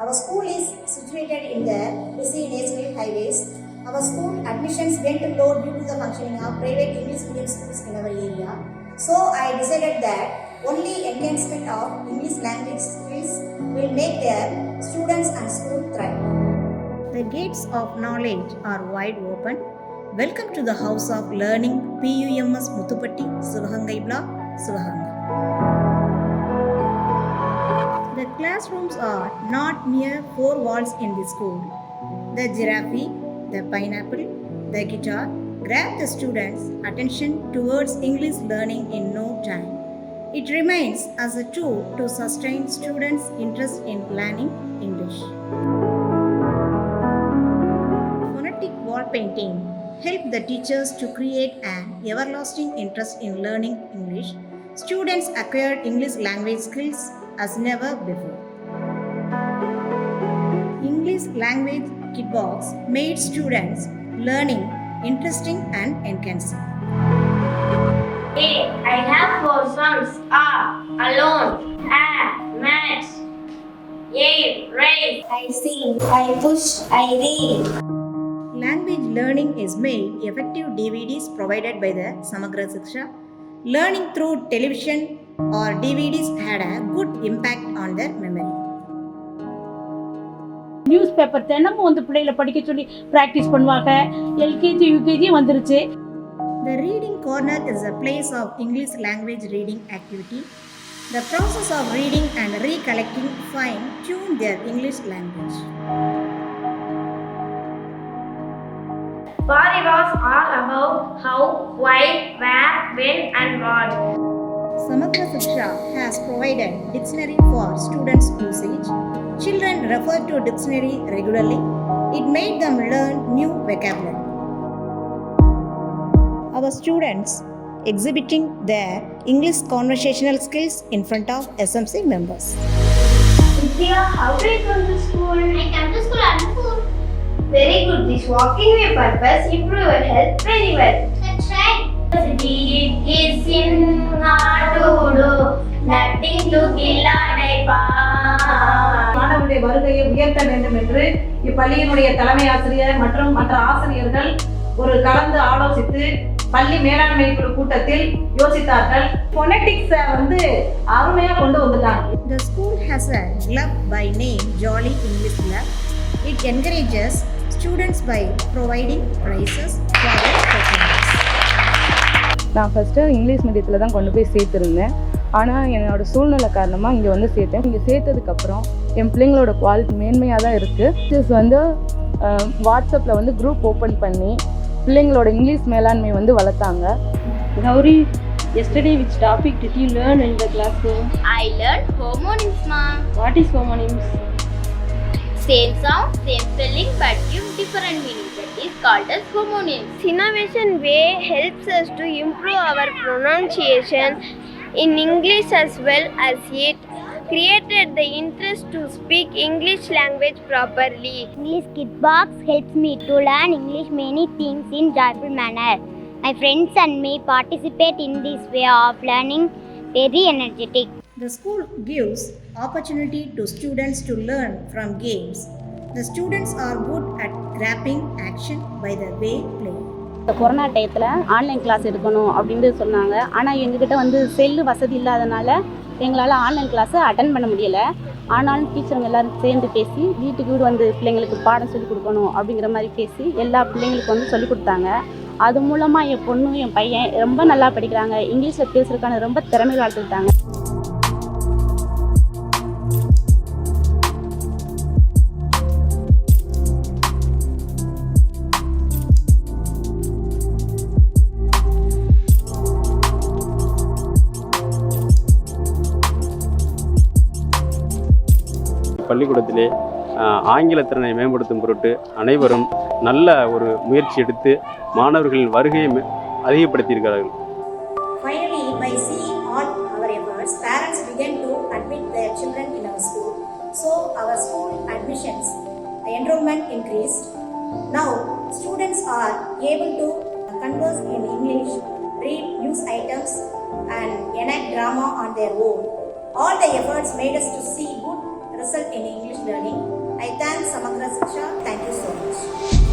Our school is situated in the busy national highways. Our school admissions went low due to the functioning of private English medium schools in our area. So I decided that only enhancement of English language skills will make their students and school thrive. The gates of knowledge are wide open. Welcome to the House of Learning, PUMS Muthupatti, Sivagangai Block, Sivagangai. The classrooms are not mere four walls in the school. The giraffe, the pineapple, the guitar grab the students' attention towards English learning in no time. It remains as a tool to sustain students' interest in learning English. Phonetic wall painting help the teachers to create an everlasting interest in learning English. Students acquired English language skills as never before. English language kit box made students learning interesting and engaging. A. I have four sons. A. Alone. A. Maths. A. Race. I sing, I push, I read. Language learning is made effective DVDs provided by the Samagra Shiksha. Learning through television or DVDs had a good impact on their memory. News paper தினமும் வந்து பிள்ளைகளை படிக்க சொல்லி practice பண்ணுவாங்க. LKG UKG வந்துருச்சு. The reading corner is a place of English language reading activity. The process of reading and recollecting fine-tune their English language. Body was all about how, why, where, when and what. Samagra Shiksha has provided dictionary for students' usage. Children refer to dictionary regularly. It made them learn new vocabulary. Our students exhibiting their English conversational skills in front of SMC members. Vidya, how do you come to school? I come to school on foot. Very good. This walking way purpose improve your health very well. That's right. It is in hard to do. Nothing to kill மாணவருடைய வருகையை உயர்த்த வேண்டும் என்று இப்பள்ளியினுடைய தலைமை ஆசிரியர் மற்றும் மற்ற ஆசிரியர்கள் ஒரு கலந்து ஆலோசித்து பள்ளி மேலாண்மை குழு கூட்டத்தில் யோசித்தார்கள். ஃபோனெட்டிக்ஸ் வந்து அருமையா கொண்டு வந்துட்டாங்க. The school has a club by name Jolly English Club. It encourages students by providing prizes for their performance. நான் ஃபஸ்ட்டு இங்கிலீஷ் மீடியத்தில் தான் கொண்டு போய் சேர்த்துருந்தேன். ஆனால் என்னோடய சூழ்நிலை காரணமாக இங்கே வந்து சேர்த்தேன். இங்கே சேர்த்ததுக்கப்புறம் என் பிள்ளைங்களோட குவாலிட்டி மேன்மையாக தான் இருக்குது. டீச்சர்ஸ் வந்து வாட்ஸ்அப்பில் வந்து குரூப் ஓப்பன் பண்ணி பிள்ளைங்களோட இங்கிலீஷ் மேலாண்மை வந்து வளர்த்தாங்க. Gauri, yesterday which topic did you learn in the classroom? I learned homonyms, ma'am. What is homonyms? Same sound, same spelling, but give different meaning. That is called as homonyms. Innovation way helps us to improve our pronunciation in English as well as it created the interest to speak English language properly. English kit box helps me to learn English many things in joyful manner. My friends and me participate in this way of learning very energetic. The school gives opportunity to students to learn from games. The students are good at grabbing action by the way play. இந்த corona டயத்தில் online class எடுக்கணும் அப்படின்னு சொன்னாங்க. ஆனால் எங்ககிட்ட வந்து cell வசதி இல்லாதனால எங்களால் ஆன்லைன் கிளாஸை அட்டன் பண்ண முடியலை. ஆனாலும் டீச்சருங்க எல்லோரும் சேர்ந்து பேசி வீட்டுக்கு வீடு வந்து பிள்ளைங்களுக்கு பாடம் சொல்லிக் கொடுக்கணும் அப்படிங்கிற மாதிரி பேசி எல்லா பிள்ளைங்களுக்கும் வந்து சொல்லிக் கொடுத்தாங்க. அது மூலமாக என் பொண்ணு என் பையன் ரொம்ப நல்லா படிக்கிறாங்க. இங்கிலீஷில் பேசுறதுக்கான ரொம்ப திறமை வளர்த்துக்கிட்டாங்க. பள்ளிக்கூடத்திலே ஆங்கில திறனை மேம்படுத்தும் பொருட்டு அனைவரும் நல்ல ஒரு முயற்சி எடுத்து மாணவர்களின் வருகையை அதிகப்படுத்தியிருக்கிறார்கள். Finally, by seeing all our efforts, parents began to admit their children in our school. So our school admissions, enrollment increased. Now students are able to converse in English, read news items and drama on their own. All the efforts made us to see good result in English learning. I thank Samagra Shiksha. Thank you so much.